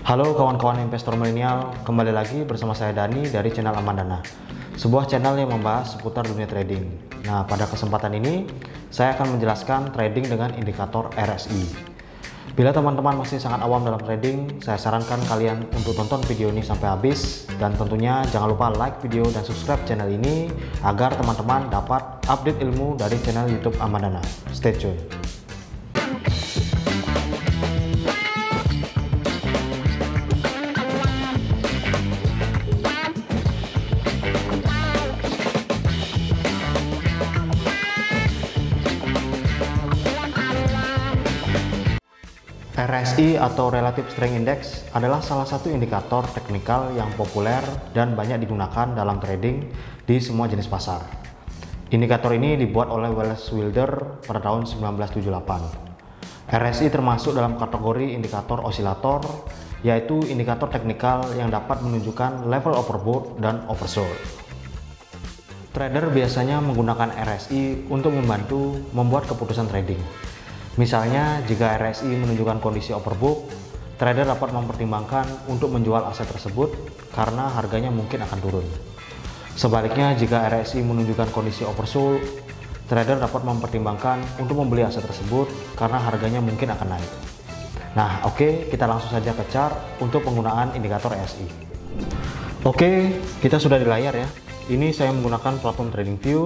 Halo kawan-kawan investor milenial, kembali lagi bersama saya Dani dari channel Amandana, sebuah channel yang membahas seputar dunia trading. Nah, pada kesempatan ini saya akan menjelaskan trading dengan indikator RSI. Bila teman-teman masih sangat awam dalam trading, saya sarankan kalian untuk tonton video ini sampai habis, dan tentunya jangan lupa like video dan subscribe channel ini agar teman-teman dapat update ilmu dari channel YouTube Amandana. Stay tune. RSI atau Relative Strength Index adalah salah satu indikator teknikal yang populer dan banyak digunakan dalam trading di semua jenis pasar. Indikator ini dibuat oleh Wallace Wilder pada tahun 1978. RSI termasuk dalam kategori indikator osilator, yaitu indikator teknikal yang dapat menunjukkan level overbought dan oversold. Trader biasanya menggunakan RSI untuk membantu membuat keputusan trading. Misalnya, jika RSI menunjukkan kondisi overbook, trader dapat mempertimbangkan untuk menjual aset tersebut karena harganya mungkin akan turun. Sebaliknya, jika RSI menunjukkan kondisi oversold, trader dapat mempertimbangkan untuk membeli aset tersebut karena harganya mungkin akan naik. Nah, oke, kita langsung saja ke chart untuk penggunaan indikator RSI. Oke, kita sudah di layar ya. Ini saya menggunakan platform TradingView.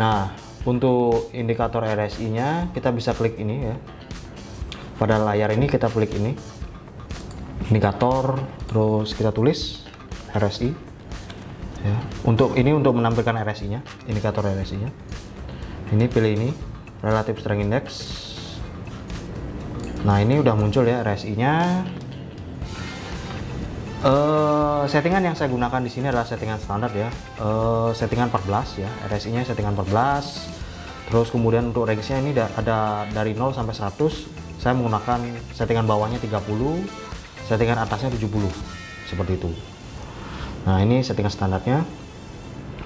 Nah, untuk indikator RSI-nya kita bisa klik ini ya. Pada layar ini kita klik ini, indikator, terus kita tulis RSI ya. Untuk menampilkan RSI-nya, indikator RSI-nya. Ini pilih ini, Relative Strength Index. Nah, ini udah muncul ya RSI-nya. Settingan yang saya gunakan di sini adalah settingan standar ya, settingan 14 ya, RSI-nya settingan 14. Terus kemudian untuk range-nya ini ada dari 0 sampai 100. Saya menggunakan settingan bawahnya 30, settingan atasnya 70, seperti itu. Nah, ini settingan standarnya.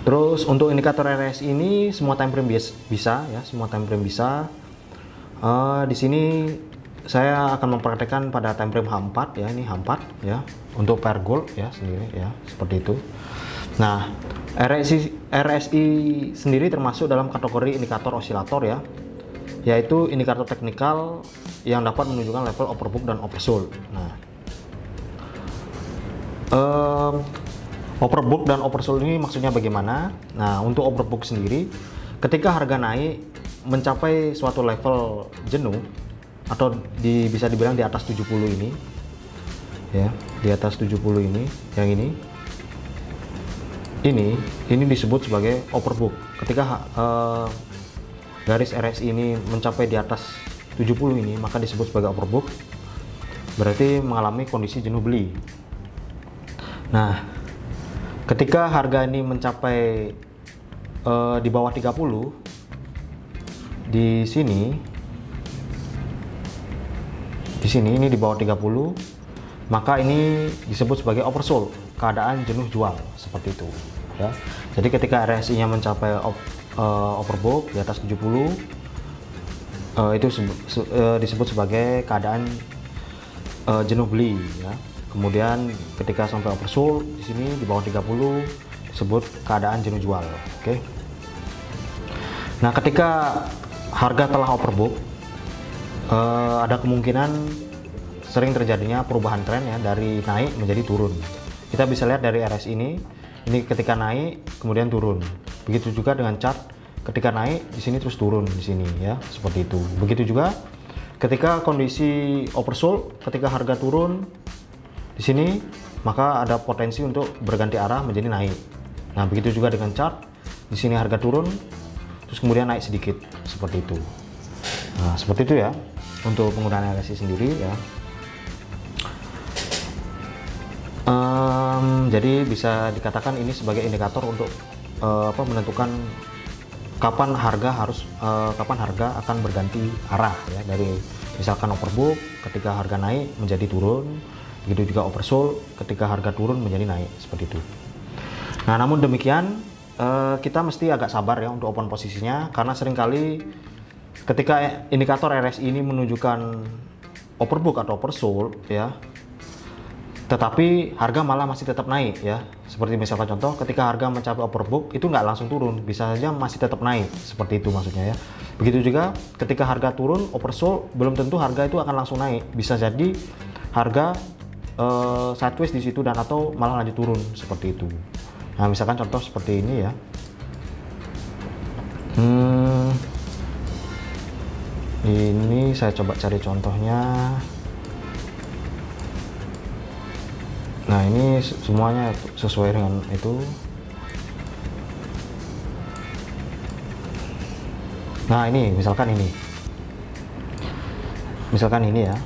Terus untuk indikator RSI ini semua time frame bisa ya, semua time frame bisa. Di sini saya akan mempraktekkan pada time frame H4 ya, ini H4 ya, untuk pair gold ya sendiri ya, seperti itu. Nah, RSI sendiri termasuk dalam kategori indikator osilator ya, yaitu indikator teknikal yang dapat menunjukkan level overbought dan oversold. Nah, overbought dan oversold ini maksudnya bagaimana? Nah, untuk overbought sendiri, ketika harga naik mencapai suatu level jenuh atau bisa dibilang di atas 70 ini ya, di atas 70 ini, yang ini disebut sebagai overbought. Ketika garis RSI ini mencapai di atas 70 ini, maka disebut sebagai overbought, berarti mengalami kondisi jenuh beli. Nah, ketika harga ini mencapai di bawah 30 di sini ini di bawah 30, maka ini disebut sebagai oversold, keadaan jenuh jual, seperti itu ya. Jadi ketika RSI-nya mencapai overbought di atas 70, itu disebut sebagai keadaan jenuh beli ya. Kemudian ketika sampai oversold di sini di bawah 30 disebut keadaan jenuh jual. Oke. Nah, ketika harga telah overbought, ada kemungkinan sering terjadinya perubahan tren ya, dari naik menjadi turun. Kita bisa lihat dari RSI ini ketika naik kemudian turun. Begitu juga dengan chart, ketika naik di sini terus turun di sini ya, seperti itu. Begitu juga ketika kondisi oversold, ketika harga turun di sini, maka ada potensi untuk berganti arah menjadi naik. Nah, begitu juga dengan chart, di sini harga turun terus kemudian naik sedikit, seperti itu. Nah, seperti itu ya untuk penggunaan RSI sendiri ya. Jadi bisa dikatakan ini sebagai indikator untuk menentukan kapan harga akan berganti arah ya, dari misalkan overbought ketika harga naik menjadi turun, begitu juga oversold ketika harga turun menjadi naik, seperti itu. Nah, namun demikian kita mesti agak sabar ya untuk open posisinya, karena seringkali ketika indikator RSI ini menunjukkan overbought atau oversold ya, tetapi harga malah masih tetap naik ya. Seperti misalkan contoh, ketika harga mencapai overbook itu nggak langsung turun, bisa saja masih tetap naik, seperti itu maksudnya ya. Begitu juga ketika harga turun oversold, belum tentu harga itu akan langsung naik, bisa jadi harga sideways di situ dan atau malah lanjut turun, seperti itu. Nah misalkan contoh seperti ini ya. Ini saya coba cari contohnya. Nah ini semuanya sesuai dengan itu. Nah ini misalkan ini ya.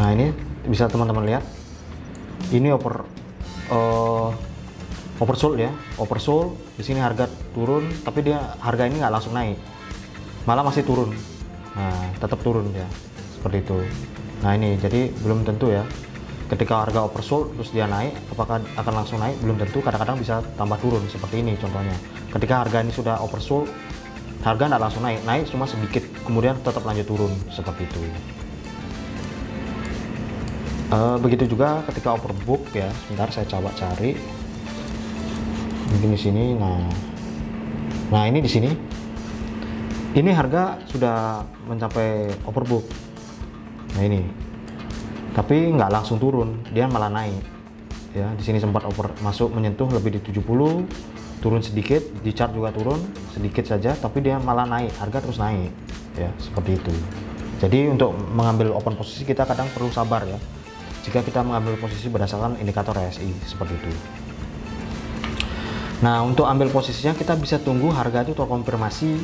Nah ini bisa teman-teman lihat, ini oversold ya, oversold. Di sini harga turun, tapi harga ini nggak langsung naik, malah masih turun. Nah tetap turun ya, seperti itu. Nah ini jadi belum tentu ya, ketika harga oversold terus dia naik, apakah akan langsung naik? Belum tentu, kadang-kadang bisa tambah turun, seperti ini contohnya. Ketika harga ini sudah oversold, harga nggak langsung naik, cuma sedikit, kemudian tetap lanjut turun, seperti itu. Begitu juga ketika overbook ya. Sebentar saya coba cari mungkin di sini. Nah ini di sini, ini harga sudah mencapai overbook. Nah ini, tapi nggak langsung turun, dia malah naik ya. Di sini sempat masuk menyentuh lebih di 70, turun sedikit, di chart juga turun sedikit saja, tapi dia malah naik, harga terus naik ya, seperti itu. Jadi untuk mengambil open posisi kita kadang perlu sabar ya, jika kita mengambil posisi berdasarkan indikator RSI, seperti itu. Nah untuk ambil posisinya kita bisa tunggu harga itu terkonfirmasi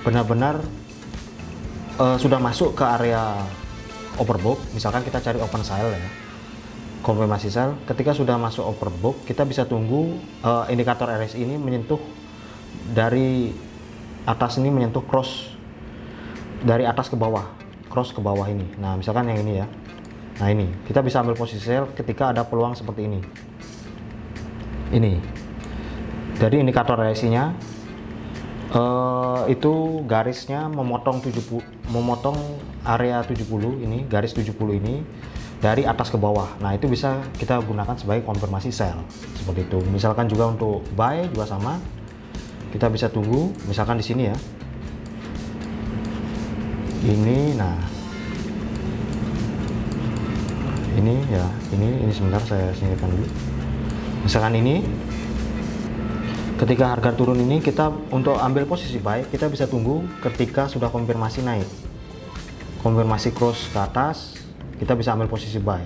benar-benar sudah masuk ke area overbook. Misalkan kita cari open sell ya, konfirmasi sell. Ketika sudah masuk overbook, kita bisa tunggu indikator RSI ini menyentuh dari atas, ini menyentuh cross dari atas ke bawah, cross ke bawah ini. Nah misalkan yang ini ya. Nah ini kita bisa ambil posisi sell ketika ada peluang seperti ini. Ini dari indikator RSI nya itu garisnya memotong area 70 ini, garis 70 ini dari atas ke bawah. Nah itu bisa kita gunakan sebagai konfirmasi sell, seperti itu. Misalkan juga untuk buy juga sama, kita bisa tunggu misalkan di sini ya. Ini ini ya, ini sebentar saya singkirkan dulu. Misalkan ini, ketika harga turun ini, kita untuk ambil posisi buy kita bisa tunggu ketika sudah konfirmasi naik, konfirmasi cross ke atas, kita bisa ambil posisi buy.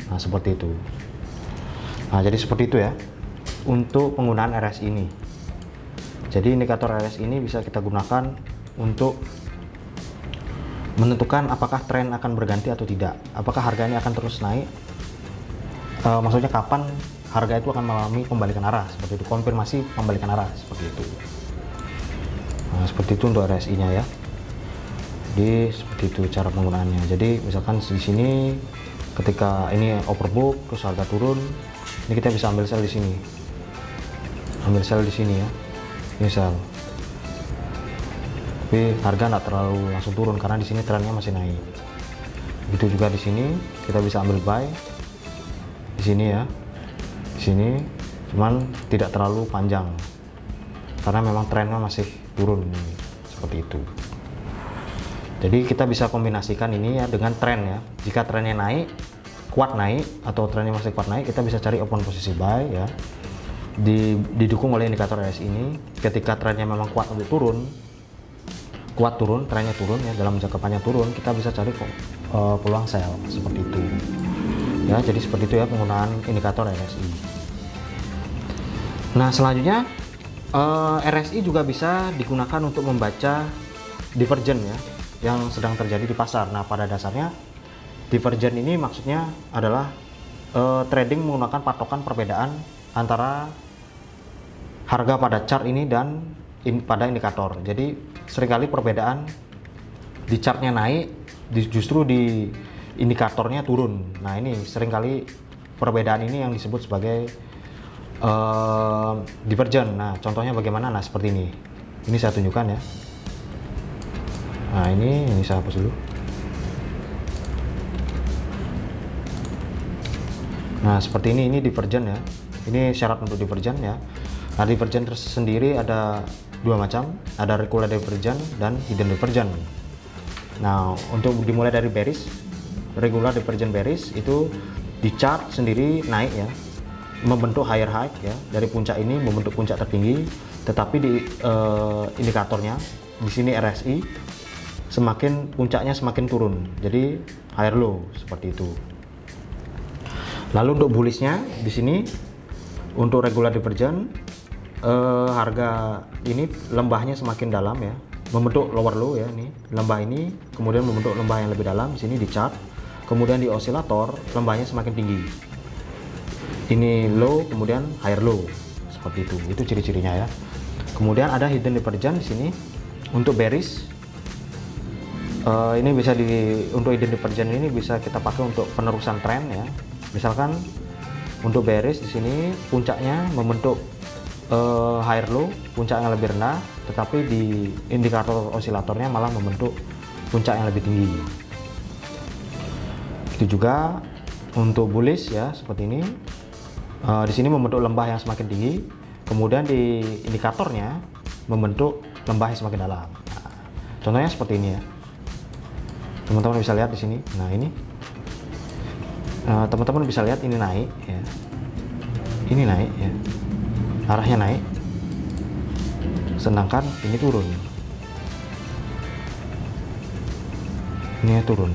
Nah seperti itu. Nah jadi seperti itu ya untuk penggunaan RSI ini. Jadi indikator RSI ini bisa kita gunakan untuk menentukan apakah tren akan berganti atau tidak, apakah harga ini akan terus naik, maksudnya kapan harga itu akan mengalami pembalikan arah, seperti itu, konfirmasi pembalikan arah, seperti itu. Nah seperti itu untuk RSI nya ya. Jadi seperti itu cara penggunaannya. Jadi misalkan di sini ketika ini overbook terus harga turun, ini kita bisa ambil sell di sini, ambil sell di sini ya, ini sell. Tapi harga nggak terlalu langsung turun karena di sini trennya masih naik. Begitu juga di sini kita bisa ambil buy di sini ya, di sini, cuman tidak terlalu panjang karena memang trennya masih turun ini, seperti itu. Jadi kita bisa kombinasikan ini ya dengan tren ya. Jika trennya naik, kuat naik, atau trennya masih kuat naik, kita bisa cari open posisi buy ya, didukung oleh indikator RSI ini. Ketika trennya memang kuat untuk turun, trennya turun ya, dalam jangka panjang turun, kita bisa cari peluang sell, seperti itu ya. Jadi seperti itu ya penggunaan indikator RSI. Nah selanjutnya RSI juga bisa digunakan untuk membaca divergen ya yang sedang terjadi di pasar. Nah pada dasarnya divergen ini maksudnya adalah trading menggunakan patokan perbedaan antara harga pada chart ini dan pada indikator. Jadi seringkali perbedaan di chartnya naik, justru di indikatornya turun. Nah ini seringkali perbedaan ini yang disebut sebagai divergen. Nah contohnya bagaimana? Nah seperti ini. Ini saya tunjukkan ya. Nah, ini saya hapus dulu. Nah, seperti ini divergen ya. Ini syarat untuk divergen ya. Nah, divergen tersendiri ada dua macam, ada regular divergen dan hidden divergen. Nah, untuk dimulai dari bearish, regular divergen bearish itu di chart sendiri naik ya, membentuk higher high ya, dari puncak ini membentuk puncak tertinggi, tetapi di indikatornya di sini RSI semakin puncaknya semakin turun, jadi higher low seperti itu. Lalu untuk bullishnya di sini untuk regular divergen, harga ini lembahnya semakin dalam ya, membentuk lower low ya, nih lembah ini kemudian membentuk lembah yang lebih dalam di sini di chart, kemudian di osilator lembahnya semakin tinggi, ini low kemudian higher low seperti itu ciri-cirinya ya. Kemudian ada hidden divergen di sini untuk bearish. Ini bisa untuk hidden divergen ini bisa kita pakai untuk penerusan tren ya. Misalkan untuk bearish di sini puncaknya membentuk higher low, puncak yang lebih rendah, tetapi di indikator osilatornya malah membentuk puncak yang lebih tinggi. Itu juga untuk bullish ya, seperti ini. Di sini membentuk lembah yang semakin tinggi, kemudian di indikatornya membentuk lembah yang semakin dalam. Nah, contohnya seperti ini ya. Teman-teman bisa lihat di sini. Nah, ini teman-teman bisa lihat ini naik ya. Ini naik ya. Arahnya naik, sedangkan ini turun. Ini turun.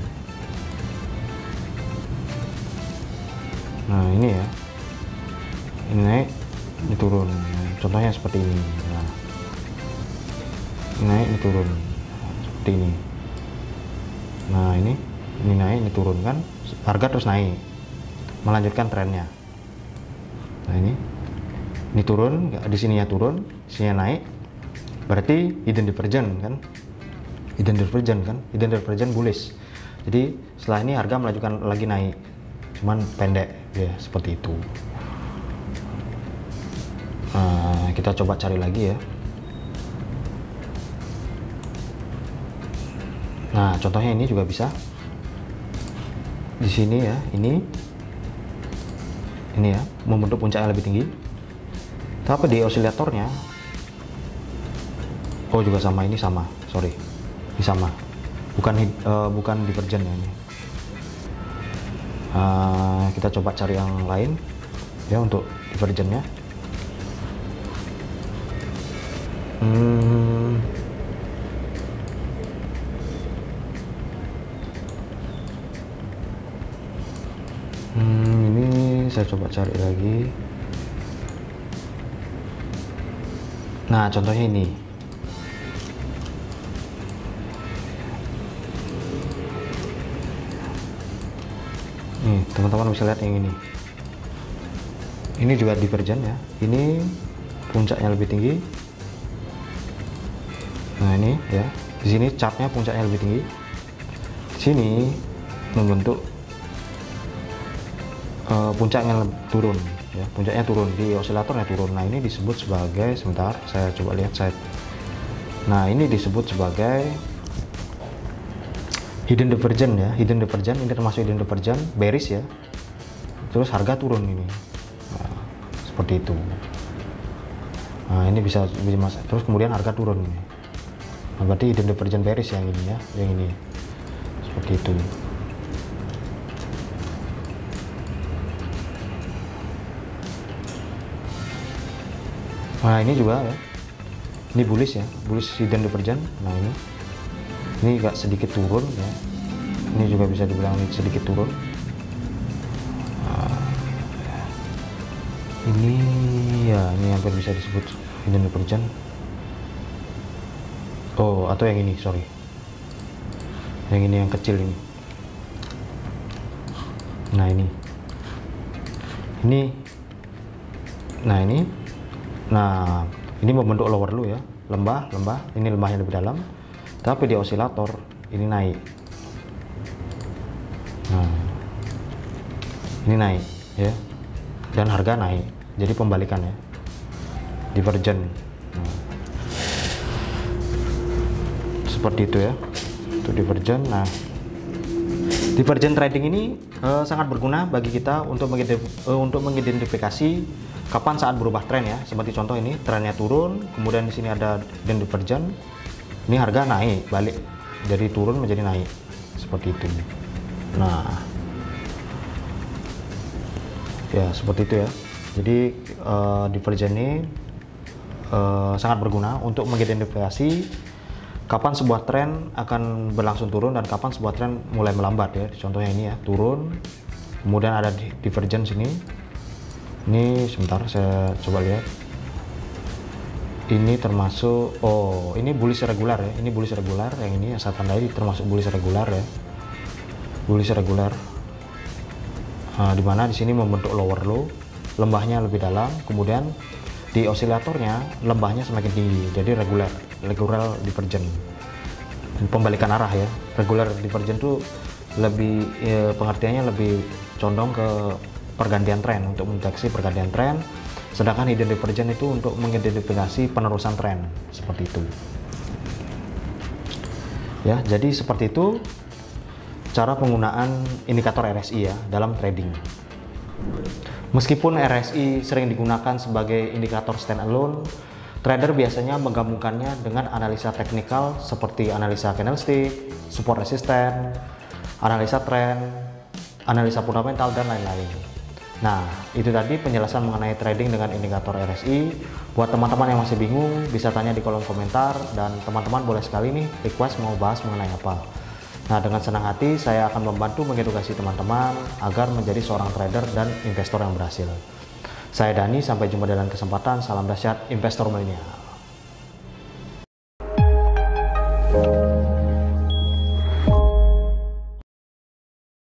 Nah, ini ya. Ini naik, ini turun. Nah, contohnya seperti ini. Nah, ini naik, ini turun. Nah, seperti ini. Nah, ini naik, ini turun kan? Harga terus naik, melanjutkan trennya. Nah, ini turun, di sininya turun, di sininya naik, berarti hidden divergen kan, hidden divergen bullish. Jadi setelah ini harga melanjutkan lagi naik, cuman pendek ya, seperti itu. Nah, kita coba cari lagi ya. Nah, contohnya ini juga bisa di sini ya, ini ya, membentuk puncak yang lebih tinggi. Tapi di osilatornya, oh juga sama, ini sama, sorry, ini sama, bukan divergen ya ini. Kita coba cari yang lain ya untuk divergennya. Ini saya coba cari lagi. Nah, contohnya ini. Nih, teman-teman bisa lihat yang ini. Ini juga divergen ya. Ini puncaknya lebih tinggi. Nah, ini ya. Di sini chartnya puncaknya lebih tinggi. Di sini membentuk puncaknya turun ya, puncaknya turun, di osilatornya turun. Nah, ini disebut sebagai, sebentar saya coba lihat saya. Nah, ini disebut sebagai hidden divergen ya. Hidden divergen ini termasuk hidden divergen bearish ya, terus harga turun ini. Nah, seperti itu. Nah, ini bisa terus kemudian harga turun ini. Nah, berarti hidden divergen bearish yang ini ya, yang ini seperti itu. Nah, ini juga ya, ini bullish ya, bullish hidden divergen. Nah, ini agak sedikit turun ya, ini juga bisa dibilang sedikit turun. Nah, ini ya, ini hampir bisa disebut hidden divergen. Oh, atau yang ini, sorry, yang ini yang kecil ini. Nah, nah ini membentuk lower low ya, lembah, ini lembahnya lebih dalam, tapi di osilator ini naik. Nah, ini naik ya, dan harga naik, jadi pembalikan ya, divergen. seperti itu ya, itu divergent. Nah, divergent trading ini sangat berguna bagi kita untuk mengidentifikasi kapan saat berubah tren ya. Seperti contoh ini, trennya turun, kemudian di sini ada divergent, ini harga naik balik, jadi turun menjadi naik, seperti itu. Nah, ya seperti itu ya. Jadi divergent ini sangat berguna untuk mengidentifikasi kapan sebuah tren akan berlangsung turun dan kapan sebuah tren mulai melambat ya. Contohnya ini ya, turun, kemudian ada divergent sini. Ini sebentar saya coba lihat. Ini termasuk, oh ini bullish regular ya. Ini bullish regular, yang ini yang saya tandai termasuk bullish regular ya. Bullish regular. Nah, dimana di sini membentuk lower low, lembahnya lebih dalam, kemudian di osilatornya lembahnya semakin tinggi, jadi regular divergent. Pembalikan arah ya. Regular divergent itu lebih pengertiannya lebih condong ke pergantian tren, untuk mendeteksi pergantian tren, sedangkan hidden divergent itu untuk mengidentifikasi penerusan tren, seperti itu. Ya, jadi seperti itu cara penggunaan indikator RSI ya dalam trading. Meskipun RSI sering digunakan sebagai indikator standalone, trader biasanya menggabungkannya dengan analisa teknikal seperti analisa candlestick, support resisten, analisa tren, analisa fundamental, dan lain-lain. Nah, itu tadi penjelasan mengenai trading dengan indikator RSI. Buat teman-teman yang masih bingung, bisa tanya di kolom komentar, dan teman-teman boleh sekali nih request mau bahas mengenai apa. Nah, dengan senang hati saya akan membantu mengedukasi teman-teman agar menjadi seorang trader dan investor yang berhasil. Saya Dani, sampai jumpa di lain kesempatan. Salam dahsyat investor milenial.